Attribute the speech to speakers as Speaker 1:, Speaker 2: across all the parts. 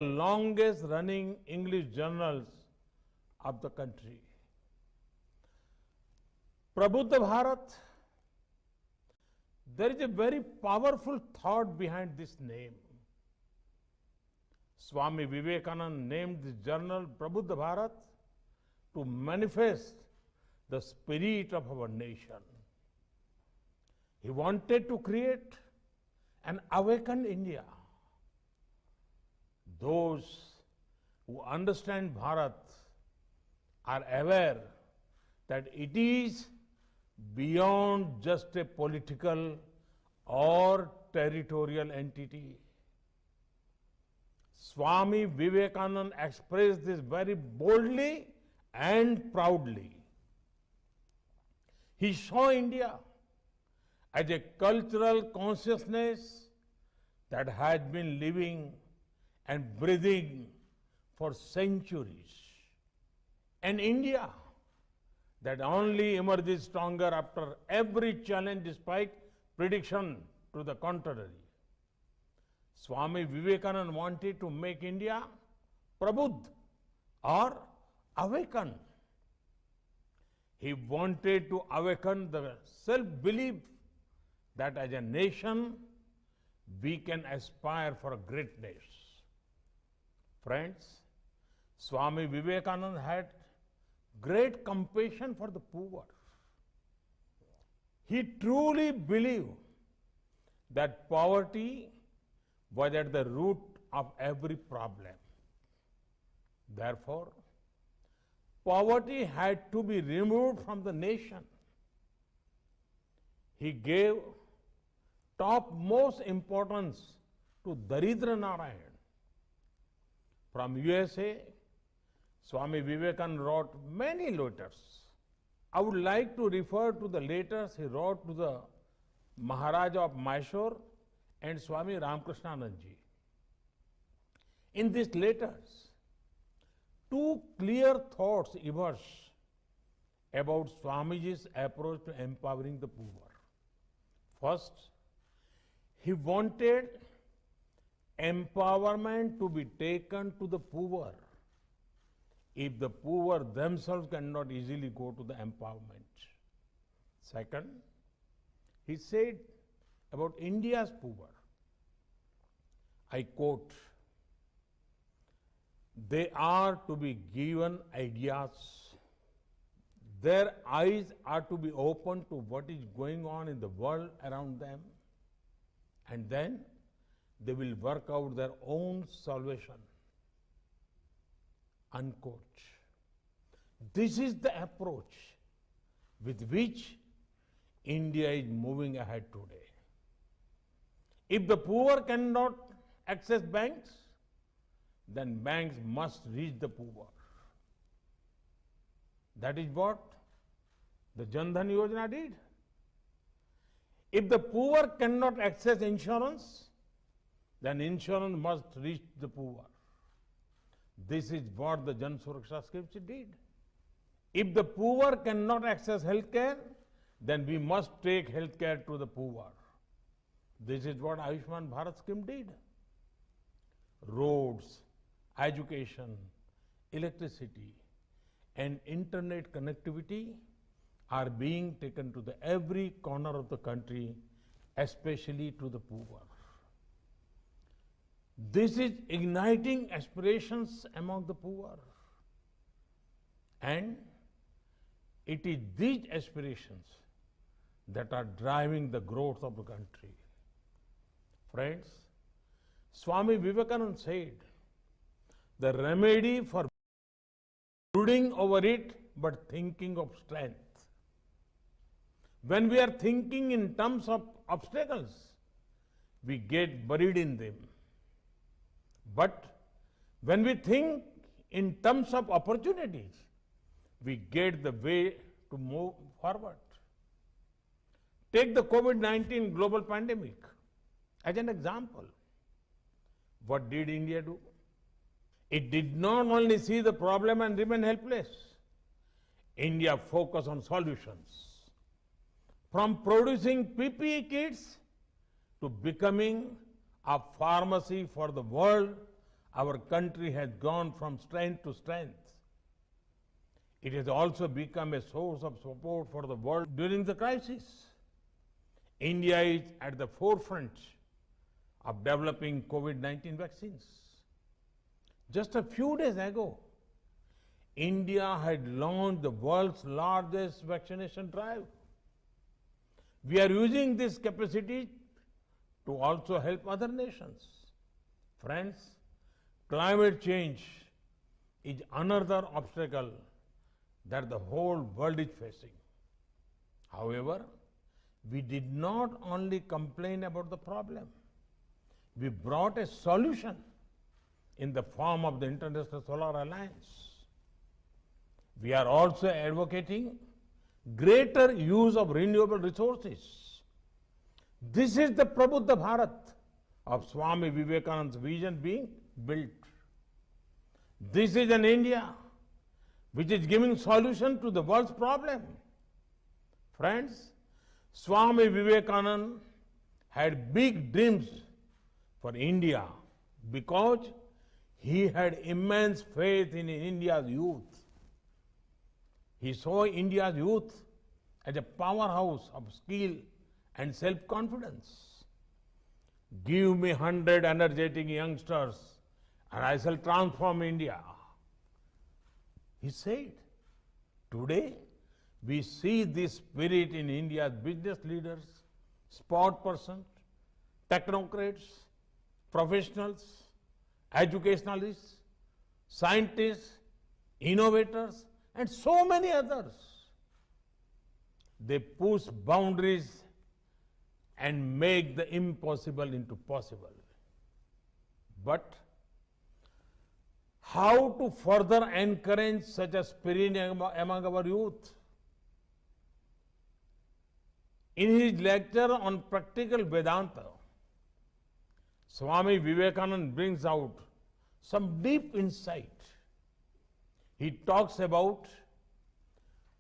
Speaker 1: longest running English journals of the country. Prabuddha Bharat, there is a very powerful thought behind this name. Swami Vivekananda named this journal Prabuddha Bharat to manifest the spirit of our nation. He wanted to create an awakened India. Those who understand Bharat are aware that it is beyond just a political or territorial entity. Swami Vivekananda expressed this very boldly and proudly. He saw India as a cultural consciousness that has been living and breathing for centuries. An India that only emerges stronger after every challenge despite prediction to the contrary. Swami Vivekananda wanted to make India prabudh or awaken. He wanted to awaken the self-belief that as a nation we can aspire for greatness. Friends, Swami Vivekananda had great compassion for the poor. He truly believed that poverty was at the root of every problem. Therefore, poverty had to be removed from the nation. He gave topmost importance to Daridra Narayan. From USA, Swami Vivekananda wrote many letters. I would like to refer to the letters he wrote to the Maharaja of Mysore and Swami Ramakrishnanand ji. In these letters, two clear thoughts emerge about Swamiji's approach to empowering the poor. First, he wanted empowerment to be taken to the poor if the poor themselves cannot easily go to the empowerment. Second, he said about India's poor, I quote, they are to be given ideas. Their eyes are to be opened to what is going on in the world around them, and then they will work out their own salvation. Unquote. This is the approach with which India is moving ahead today. If the poor cannot access banks, then banks must reach the poor. That is what the Jan Dhan Yojana did. If the poor cannot access insurance, then insurance must reach the poor. This is what the Jan Suraksha scheme did. If the poor cannot access healthcare, then we must take healthcare to the poor. This is what Ayushman Bharat scheme did. Roads, education, electricity, and internet connectivity are being taken to every corner of the country, especially to the poor. This is igniting aspirations among the poor. And it is these aspirations that are driving the growth of the country. Friends, Swami Vivekananda said, the remedy for brooding over it but thinking of strength. When we are thinking in terms of obstacles, we get buried in them. But when we think in terms of opportunities, we get the way to move forward. Take the COVID-19 global pandemic as an example. What did India do? It did not only see the problem and remain helpless. India focused on solutions. From producing PPE kits to becoming a pharmacy for the world our country has gone from strength to strength. It has also become a source of support for the world during the crisis. India is at the forefront of developing COVID-19 vaccines. Just a few days ago, India had launched the world's largest vaccination drive. We are using this capacity to also help other nations. Friends, climate change is another obstacle that the whole world is facing. However, we did not only complain about the problem, we brought a solution in the form of the International Solar Alliance. We are also advocating greater use of renewable resources. This is the Prabuddha Bharat of Swami Vivekananda's vision being built. This is an India which is giving solution to the world's problem. Friends, Swami Vivekananda had big dreams for India because he had immense faith in India's youth. He saw India's youth as a powerhouse of skill and self-confidence. Give me 100 energetic youngsters and I shall transform India. He said, today we see this spirit in India's business leaders, sport persons, technocrats, professionals, educationalists, scientists, innovators, and so many others. They push boundaries and make the impossible into possible. But how to further encourage such a spirit among our youth? In his lecture on practical Vedanta, Swami Vivekananda brings out some deep insight. He talks about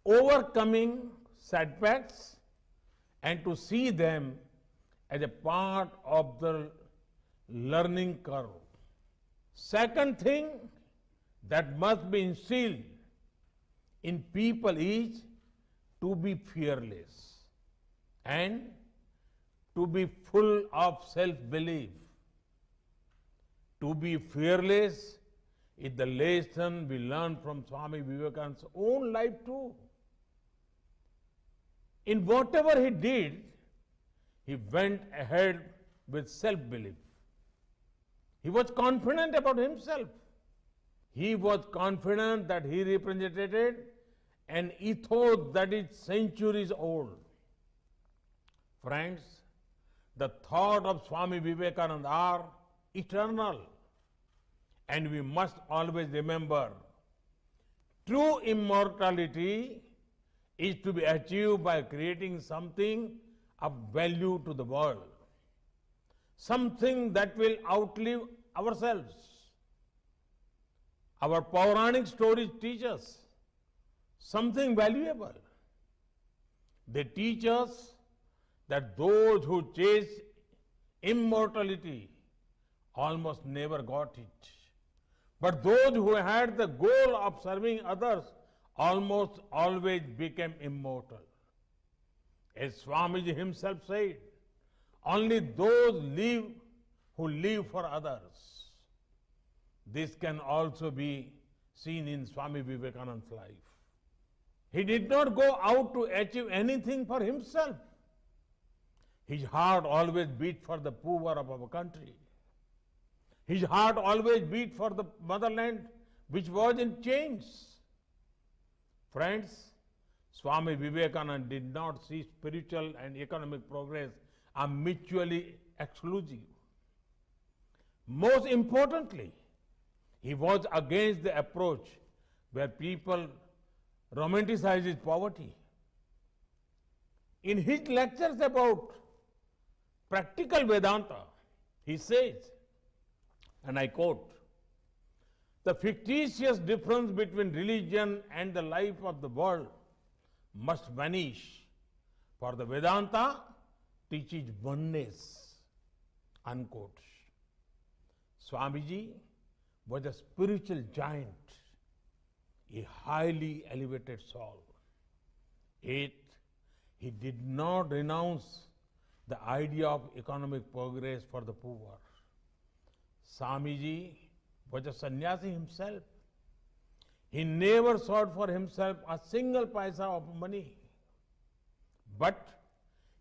Speaker 1: overcoming setbacks and to see them as a part of the learning curve. Second thing that must be instilled in people is to be fearless and to be full of self-belief. To be fearless is the lesson we learn from Swami Vivekananda's own life too. In whatever he did, he went ahead with self-belief. He was confident about himself. He was confident that he represented an ethos that is centuries old. Friends, the thought of Swami Vivekananda are eternal. And we must always remember, true immortality is to be achieved by creating something of value to the world. Something that will outlive ourselves. Our Puranic stories teach us something valuable. They teach us that those who chase immortality almost never got it. But those who had the goal of serving others almost always became immortal. As Swamiji himself said, only those live who live for others. This can also be seen in Swami Vivekananda's life. He did not go out to achieve anything for himself. His heart always beat for the poor of our country. His heart always beat for the motherland which was in chains. Friends, Swami Vivekananda did not see spiritual and economic progress are mutually exclusive. Most importantly, he was against the approach where people romanticize poverty. In his lectures about practical Vedanta, he says, and I quote, "The fictitious difference between religion and the life of the world must vanish, for the Vedanta teaches oneness," unquote. Swamiji was a spiritual giant, a highly elevated soul. Yet, he did not renounce the idea of economic progress for the poor. Swamiji was a sannyasi himself. He never sought for himself a single paisa of money, but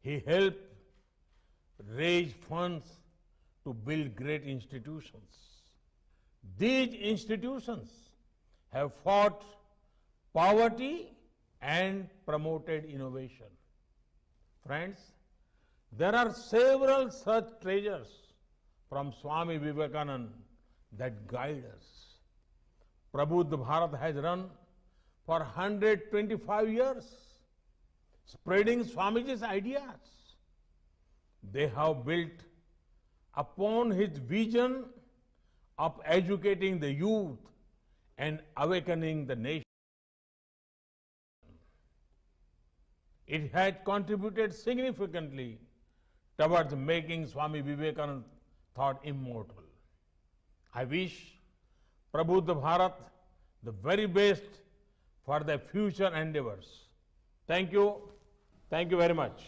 Speaker 1: he helped raise funds to build great institutions. These institutions have fought poverty and promoted innovation. Friends, there are several such treasures from Swami Vivekananda that guide us. Prabuddha Bharat has run for 125 years, spreading Swamiji's ideas. They have built upon his vision of educating the youth and awakening the nation. It has contributed significantly towards making Swami Vivekananda thought immortal. I wish Prabuddha Bharat the very best for their future endeavors. Thank you. Thank you very much.